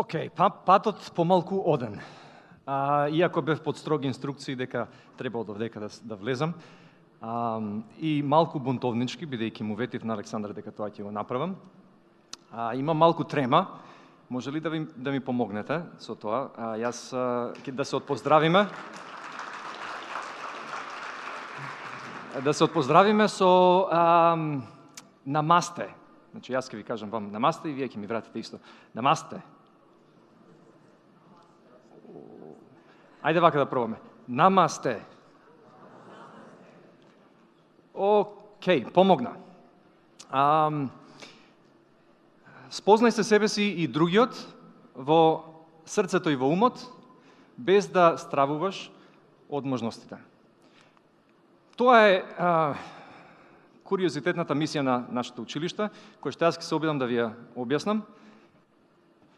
Океј, патот помалку оден. Иако бев под строги инструкции дека требало довдека да влезам, и малку бунтовнички, бидејќи му ветив на Александар дека тоа ќе го направам. Има малку трема. Може ли да ми помогнете со тоа? Јас ќе да се отпоздравиме. Да се отпоздравиме со намасте. Значи, јас ќе ви кажам вам намасте и вие ќе ми вратите исто. Намасте. Ајде вака да пробаме. Намасте. Океј, помогна. Спознај се себе си и другиот во срцето и во умот, без да стравуваш од можностите. Тоа е куриозитетната мисија на нашето училиште, која што јас ќе се обидам да ви ја објаснам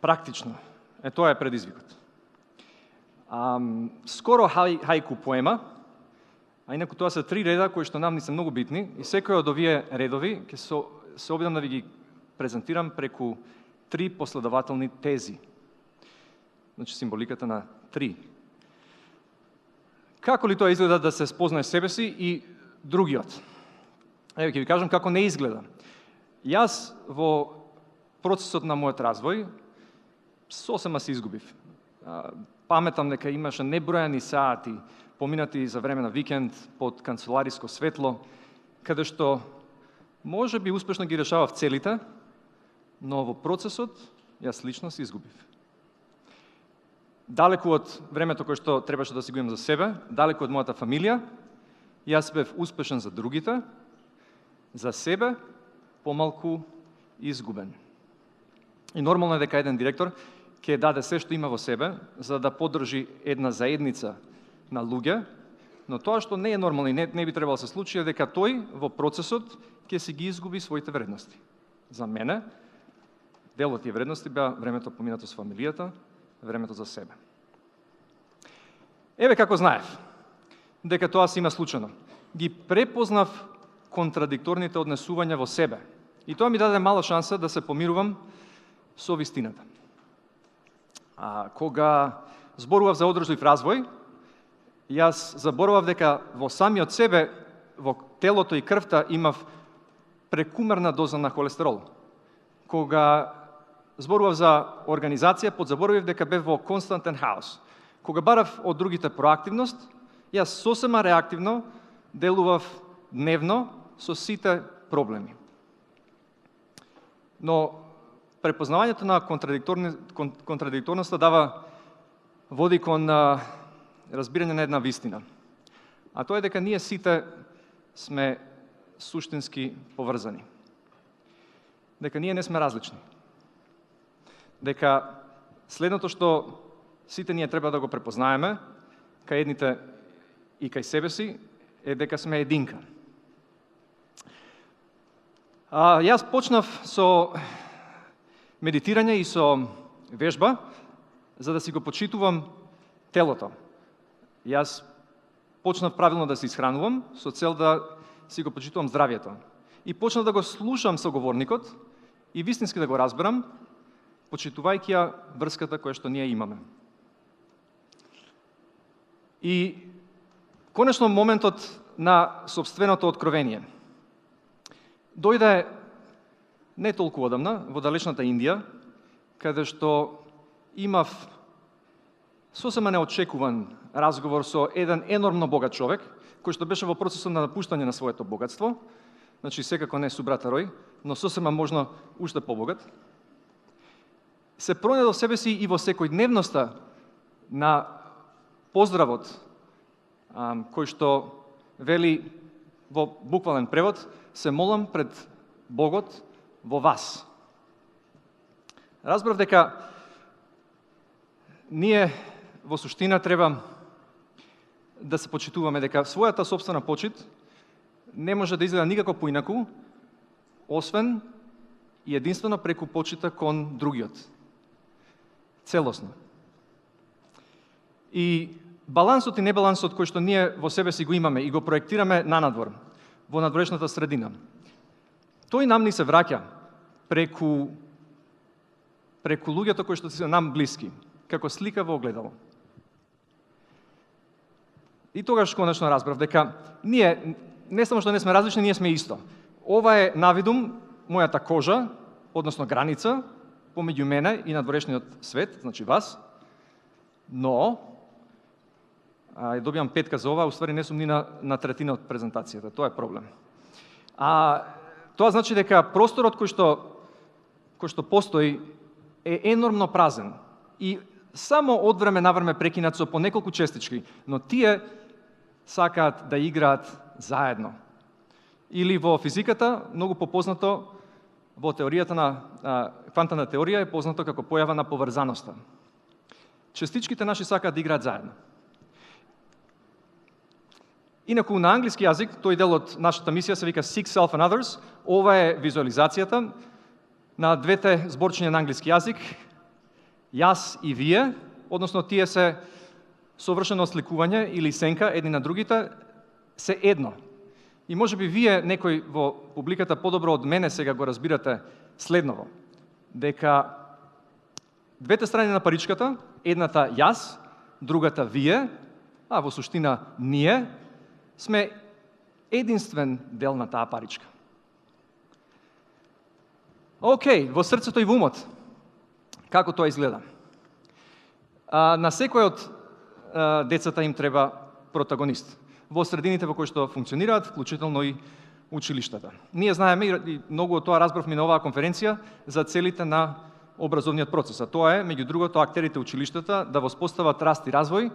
практично. Тоа е предизвикот. Скоро хајку поема, а инаку тоа се 3 реда кои што нам ни се многу битни и секој од овие редови ќе се обидам да ви ги презентирам преку 3 последователни тези. Значи символиката на 3. Како ли тоа изгледа да се спознае себе си и другиот? Еве ќе ви кажам како не изгледа. Јас во процесот на мојот развој сосема се изгубив. Паметам дека имаше небројани сати поминати за време на викенд под канцелариско светло, каде што може би успешно ги решавав целите, но во процесот јас лично се изгубив. Далеку од времето кое што требаше да си го имам за себе, далеку од мојата фамилија, јас бев успешен за другите, за себе помалку изгубен. И нормално е дека еден директор ќе даде се што има во себе, за да поддржи една заедница на луѓе, но тоа што не е нормално и не би требало да се случи е дека тој во процесот ќе си ги изгуби своите вредности. За мене, дел од тие вредности беа времето поминато со фамилијата, времето за себе. Еве како знаев дека тоа се има случајно. Ги препознав контрадикторните однесувања во себе. И тоа ми даде мала шанса да се помирувам со вистината. Кога зборував за одржлив развој, јас заборавав дека во самиот себе, во телото и крвта имав прекумерна доза на холестерол. Кога зборував за организација, подзаборавив дека бев во константен хаос. Кога барав од другите проактивност, јас сосема реактивно делував дневно со сите проблеми. Но препознавањето на контрадикторноста води кон разбирање на една вистина. А тоа е дека ние сите сме суштински поврзани. Дека ние не сме различни. Дека следното што сите ние треба да го препознаеме, кај едните и кај себе си, е дека сме единка. Јас почнав со медитирање и со вежба, за да си го почитувам телото. Јас почнав правилно да се исхранувам, со цел да си го почитувам здравието. И почнав да го слушам соговорникот и вистински да го разберам, почитувајќи ја врската која што ние имаме. И конечно моментот на сопственото откровение дојде не толку одамна, во далечната Индија, каде што имав сосема неочекуван разговор со еден енормно богат човек, кој што беше во процесот на напуштање на своето богатство, значи секако не Субрата Рој, но сосема можно уште побогат. Се пронајде во себе си и во секојдневноста на поздравот, кој што вели во буквален превод, се молам пред Богот во вас. Разбрав дека ние во суштина треба да се почитуваме, дека својата сопствена почит не може да изгледа никако поинаку, освен и единствено преку почита кон другиот. Целосно. И балансот и небалансот кој што ние во себе си го имаме и го проектираме нанадвор, во надворешната средина, тој нам ни се враќа преку преку луѓето кои што се нам блиски, како слика во огледало. И тогаш конечно разбрав дека ние не само што не сме различни, ние сме исто. Ова е навидум мојата кожа, односно граница помеѓу мене и надворешниот свет, значи вас, но ја добивам 5 за ова, уствари не сум ни на третина од презентацијата, тоа е проблем. Тоа значи дека просторот кој што постои е енормно празен и само од време на време прекинат со по неколку честички, но тие сакаат да играат заедно. Или во физиката, многу попознато, во теоријата на квантна теорија е познато како појава на поврзаноста. Частичките наши сакаат да играат заедно. Инаку на англиски јазик, тој дел од нашата мисија се вика Seek Self and Others. Ова е визуализацијата на двете зборчиња на англиски јазик, јас и вие, односно тие се совршено осликување или сенка едни на другите, се едно. И можеби вие, некој во публиката подобро од мене сега го разбирате следново, дека двете страни на паричката, едната јас, другата вие, а во суштина ние, сме единствен дел на таа паричка. Океј, во срцето и во умот, како тоа изгледа? На секој од децата им треба протагонист. Во средините во кои што функционираат, вклучително и училиштата. Ние знаеме и многу од тоа разбравме на оваа конференција за целите на образовниот процес. А тоа е, меѓу другото, актерите училиштата да воспостават раст и развој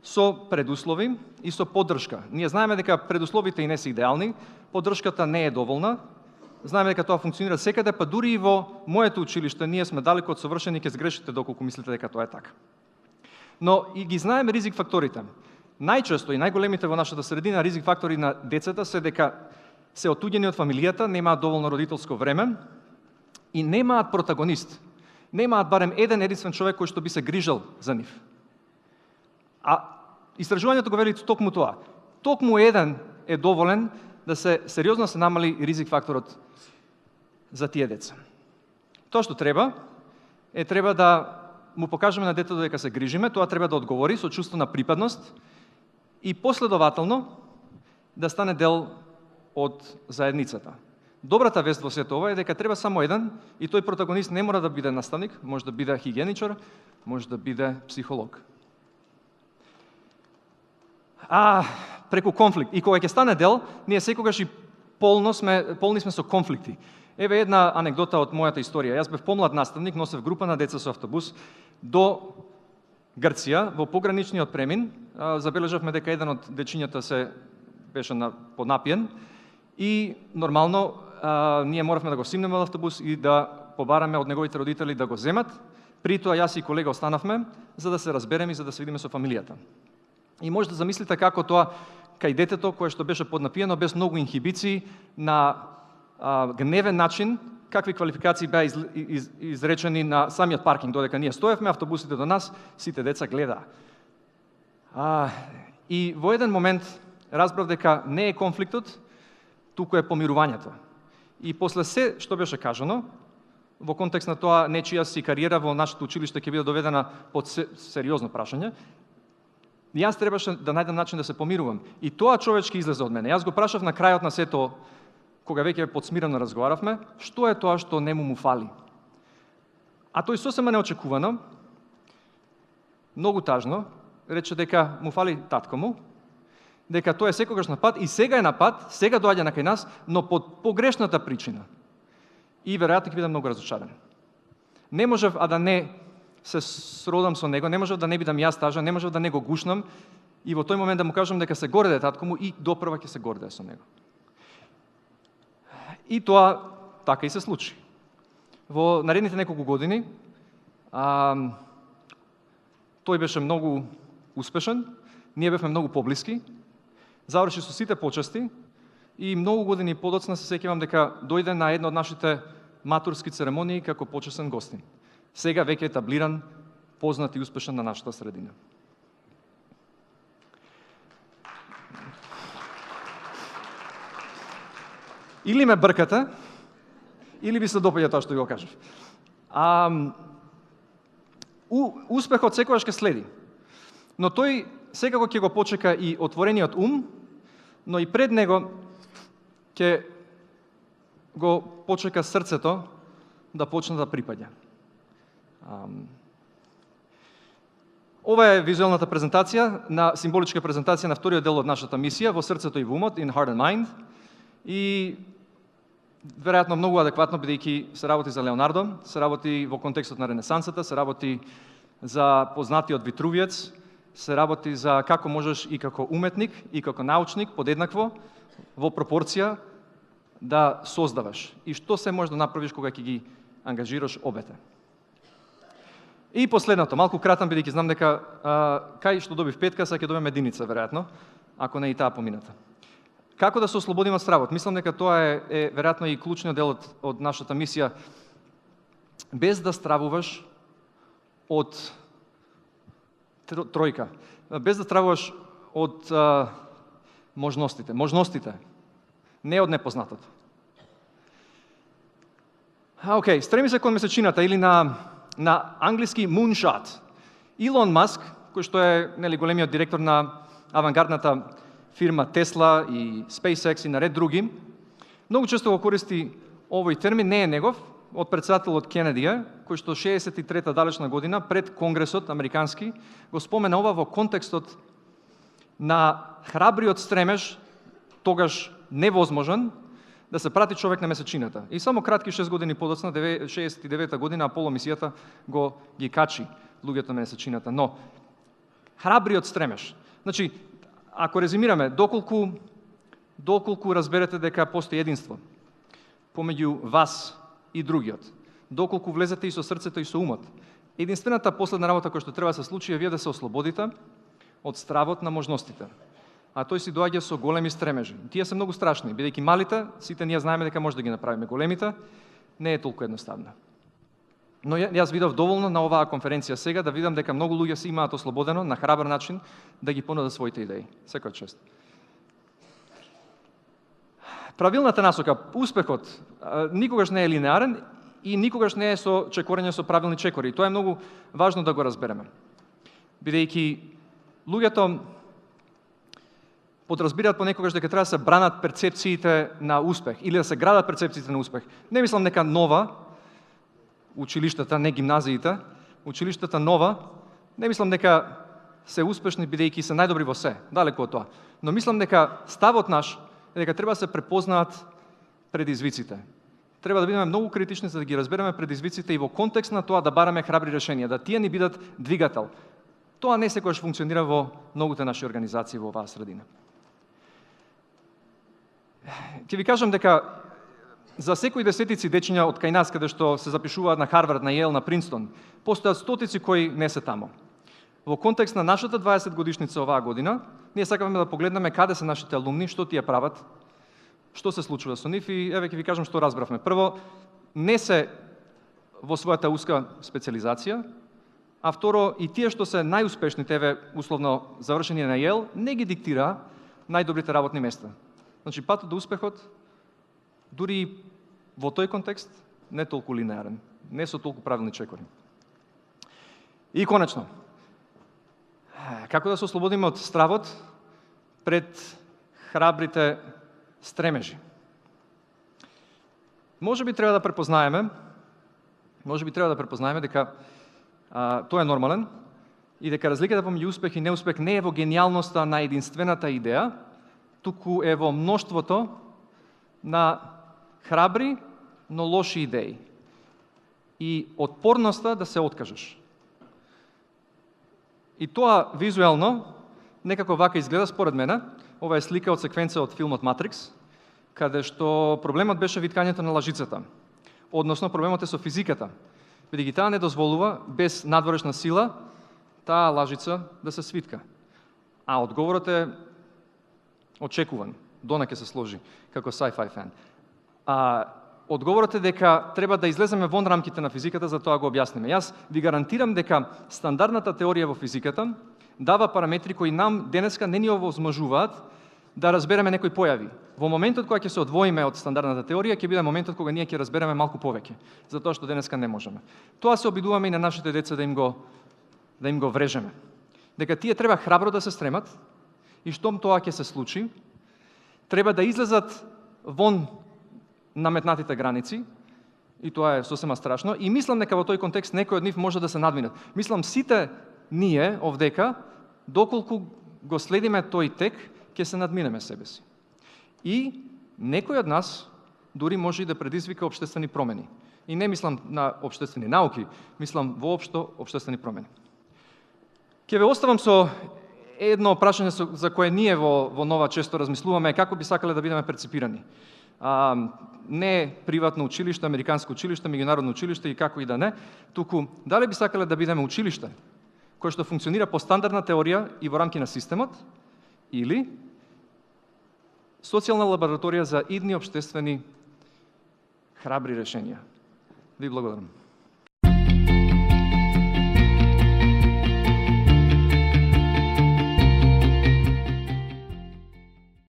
со предуслови и со поддршка. Ние знаеме дека предусловите и не се идеални, поддршката не е доволна. Знаеме дека тоа функционира секаде, па дури и во моето училиште ние сме далеко од совршени, ќе сгрешите доколку мислите дека тоа е така. Но и ги знаеме ризик факторите. Најчесто и најголемите во нашата средина ризик фактори на децата се дека се отуѓени од фамилијата, немаат доволно родителско време и немаат протагонист. Немаат барем единствен човек кој што би се грижал за нив. А истражувањето го вели токму тоа. Токму еден е доволен да се сериозно се намали ризик факторот за тие деца. Тоа што треба да му покажеме на детето дека се грижиме, тоа треба да одговори со чувство на припадност и последователно да стане дел од заедницата. Добрата вест во сето ова е дека треба само еден и тој протагонист не мора да биде наставник, може да биде хигиеничар, може да биде психолог. Преку конфликт. И кога ќе стане дел, ние секогаш и полни сме со конфликти. Еве една анегдота од мојата историја. Јас бев помлад наставник, носев група на деца со автобус до Грција, во пограничниот премин. Забележавме дека еден од дечињата се беше понапиен и нормално ние моравме да го симнеме од автобус и да побараме од неговите родители да го земат. При тоа јас и колега останавме за да се разбереме и за да се видиме со фамилијата. И може да замислите како тоа кај детето кое што беше поднапиено без многу инхибиции на гневен начин, какви квалификации беа изречени на самиот паркинг, додека ние стоевме, автобусите до нас, сите деца гледаа. И во еден момент разбрав дека не е конфликтот, туку е помирувањето. И после се што беше кажано, во контекст на тоа нечија си кариера во нашето училиште ќе биде доведена под сериозно прашање, јас требаше да најдам начин да се помирувам. И тоа човечки излезе од мене. Јас го прашав на крајот на сето, кога веќе подсмирено разговаравме, што е тоа што не му фали. А тој сосема неочекувано, многу тажно, рече дека му фали татко му, дека тој е секогаш на пат и сега е на пат, сега доаѓа на кај нас, но под погрешната причина. И веројатно ќе бидам многу разочаран. Не можев да не се сродам со него, не можев да не бидам јас тажан, не можев да не го гушнам и во тој момент да му кажам дека се гордее татко му и допрва ќе се гордее со него. И тоа така и се случи. Во наредните неколку години тој беше многу успешен, ние бевме многу поблиски, заврши со сите почести и многу години подоцна се сеќавам дека дојде на една од нашите матурски церемонии како почесен гостин. Сега веќе е таблиран, познат и успешен на нашата средина. Или ме бркате, или ви се допаѓа тоа што ви го кажав. Успехот секогаш ќе следи. Но тој секако ќе го почека и отворениот ум, но и пред него ќе го почека срцето да почне да припаѓа. Ова е визуелната презентација, символичка презентација на вториот дел од нашата мисија, Во срцето и во умот, In Heart and Mind. И веројатно многу адекватно, бидејќи се работи за Леонардо, се работи во контекстот на Ренесансата, се работи за познатиот Витрувиец, се работи за како можеш и како уметник, и како научник, подеднакво, во пропорција, да создаваш. И што се може да направиш кога ќе ги ангажираш обете. И последното, малку кратам, бидејќи знам дека кај што добив петка, сега ќе добиам единица, веројатно, ако не и таа помината. Како да се ослободиме од стравот? Мислам дека тоа е веројатно и клучниот дел од нашата мисија. Без да стравуваш од тројка. Без да стравуваш од можностите. Можностите. Не од непознатото. Океј, стреми се кон месечината или на англиски moonshot. Илон Маск, кој што е големиот директор на авангардната фирма Тесла и SpaceX и наред други, многу често го користи овој термин, не е негов, од председателот Кенедија, кој што 63-та далечна година пред Конгресот американски го спомена ова во контекстот на храбриот стремеж, тогаш невозможен, да се прати човек на месечината. И само кратки 6 години подоцна, 69-та година, Аполо мисијата ги качи луѓето на месечината. Но, храбриот стремеж. Значи, ако резимираме, доколку разберете дека постои единство помеѓу вас и другиот, доколку влезете и со срцето и со умот, единствената последна работа која што треба да се случи е вие да се ослободите од стравот на можностите. А тој си доаѓа со големи стремежи. Тие се многу страшни, бидејќи малите, сите ние знаеме дека може да ги направиме. Големите не е толку едноставно. Но јас видов доволно на оваа конференција сега да видам дека многу луѓе се имаат ослободено на храбар начин да ги понудат своите идеи. Секоја чест. Правилната насока, успехот, никогаш не е линеарен и никогаш не е со чекорење со правилни чекори. Тоа е многу важно да го разбереме. Бидејќи луѓето подразбираат понекогаш дека треба да се бранат перцепциите на успех или да се градат перцепциите на успех. Не мислам дека нова училиштата, не гимназиите, училиштата нова, не мислам дека се успешни бидејќи се најдобри во се, далеку од тоа. Но мислам дека ставот наш е дека треба да се препознаат предизвиците. Треба да бидеме многу критични за да ги разбереме предизвиците и во контекст на тоа да бараме храбри решенија, да тие ни бидат двигател. Тоа не секогаш функционира во многуте наши организации во оваа средина. Ќе ви кажам дека за секои десетици дечиња од кај нас, каде што се запишуваат на Харвард, на Јейл, на Принстон, постојат стотици кои не се тамо. Во контекст на нашата 20 годишница оваа година, ние сакаме да погледнеме каде се нашите алумни, што тие прават, што се случува со нив и еве ќе ви кажам што разбравме. Прво, не се во својата уска специализација, а второ, и тие што се најуспешните, еве условно завршени на Јейл, не ги диктира најдобрите работни места. Значи, патот до успехот, дури во тој контекст, не толку линеарен, не со толку правилни чекори. И конечно, како да се ослободиме од стравот пред храбрите стремежи? Може би треба да препознаеме дека тоа е нормален и дека разликата помеѓу успех и неуспех не е во гениалноста на единствената идеја, туку е во мноштвото на храбри, но лоши идеи и отпорноста да се откажеш. И тоа визуелно некако вака изгледа според мене. Ова е слика од секвенца од филмот Матрикс, каде што проблемот беше виткањето на лажицата. Односно, проблемот е со физиката. Бидејќи таа не дозволува без надворешна сила таа лажица да се свитка. А одговорот е очекуван. Дона ќе се сложи како sci-fi фен. Одговорот е дека треба да излеземе вон рамките на физиката, за тоа го објасниме. Јас ви гарантирам дека стандардната теорија во физиката дава параметри кои нам денеска не ни овозможуваат да разбереме некои појави. Во моментот кога ќе се одвоиме од стандардната теорија, ќе биде моментот кога ние ќе разбереме малку повеќе, затоа што денеска не можеме. Тоа се обидуваме и на нашите деца да им го да им го врежеме. Дека тие треба храбро да се стремат и штом тоа ќе се случи, треба да излезат вон наметнатите граници, и тоа е сосема страшно, и мислам дека во тој контекст некој од нив може да се надминат. Мислам сите ние овдека, доколку го следиме тој тек, ќе се надминеме себе си. И некој од нас дури може и да предизвика општествени промени. И не мислам на општествени науки, мислам воопшто општествени промени. Ќе ве оставам со едно прашање за кое ние во Нова често размислуваме, како би сакале да бидеме перципирани. Не приватно училиште, американско училиште, меѓународно училиште и како и да не, туку дали би сакале да бидеме училиште кое што функционира по стандардна теорија и во рамки на системот, или социјална лабораторија за идни општествени храбри решенија. Ви благодарам.